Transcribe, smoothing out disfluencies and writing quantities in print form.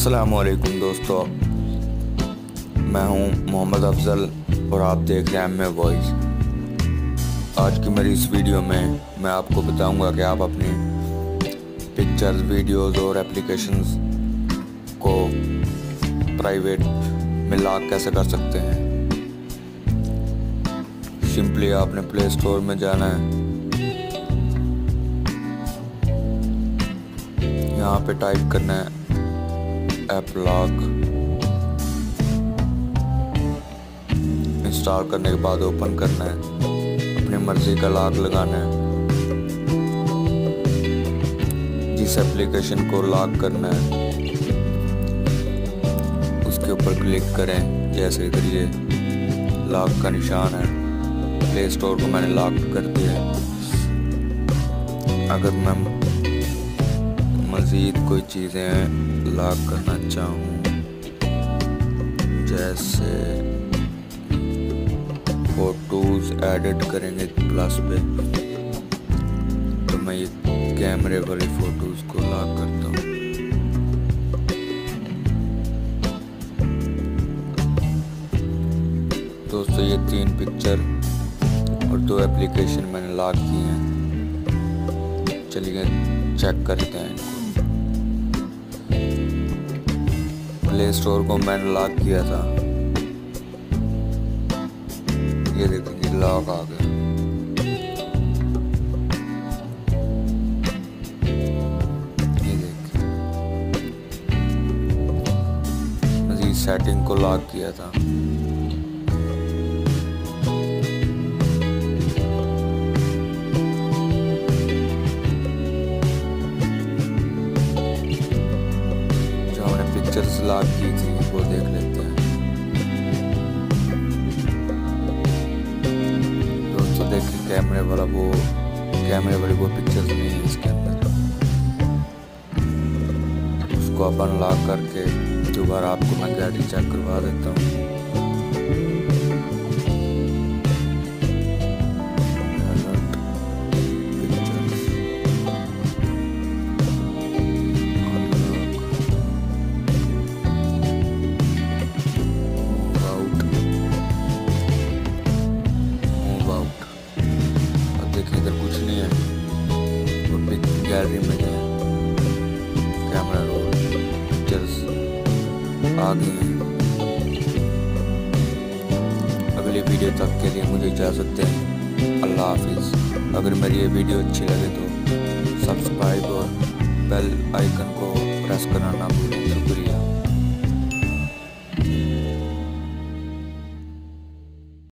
अस्सलामुअलैकुम दोस्तों, मैं हूं मोहम्मद अफजल और आप देख रहे हैं एम ए वॉइस। आज की मेरी इस वीडियो में मैं आपको बताऊंगा कि आप अपनी पिक्चर्स, वीडियोस और एप्लीकेशंस को प्राइवेट में लॉक कैसे कर सकते हैं। सिंपली आपने प्ले स्टोर में जाना है, यहाँ पे टाइप करना है ऐप लॉक। इंस्टॉल करने के बाद ओपन करना है, अपनी मर्जी का लॉक लगाना है। जिस एप्लीकेशन को लॉक करना है उसके ऊपर क्लिक करें। जैसे इधर ये लॉक का निशान है, प्ले स्टोर को मैंने लॉक कर दिया है। अगर मैं मज़ीद कोई चीज़ें लॉक करना चाहूँ, जैसे फ़ोटोज़ एडिट करेंगे प्लस पे, तो मैं ये कैमरे वाली फ़ोटोज़ को लॉक करता हूँ। दोस्तों, ये 3 पिक्चर और 2 एप्लीकेशन मैंने लॉक की हैं। चलिए चेक करते हैं इनको। प्ले स्टोर को मैंने लॉक किया था, ये देखिए लॉक आ गया। ये देखिए, मज़ीद सेटिंग को लॉक किया था। पिक्चर्स लॉक की थी वो देख लेते हैं। दोस्तों देखिए, कैमरे वाली वो पिक्चर्स नहीं है इसके अंदर। उसको अपन अनलॉक करके दोबारा आपको मैं गैलरी चेक करवा देता हूँ। इधर कुछ नहीं है, वो गैलरी में जाए, कैमरा रोल, पिक्चर्स आ गई हैं। अगली वीडियो तक के लिए मुझे इजाज़त दें। अल्लाह हाफिज़। अगर मेरी ये वीडियो अच्छी लगे तो सब्सक्राइब और बेल आइकन को प्रेस करना ना भूलें। शुक्रिया।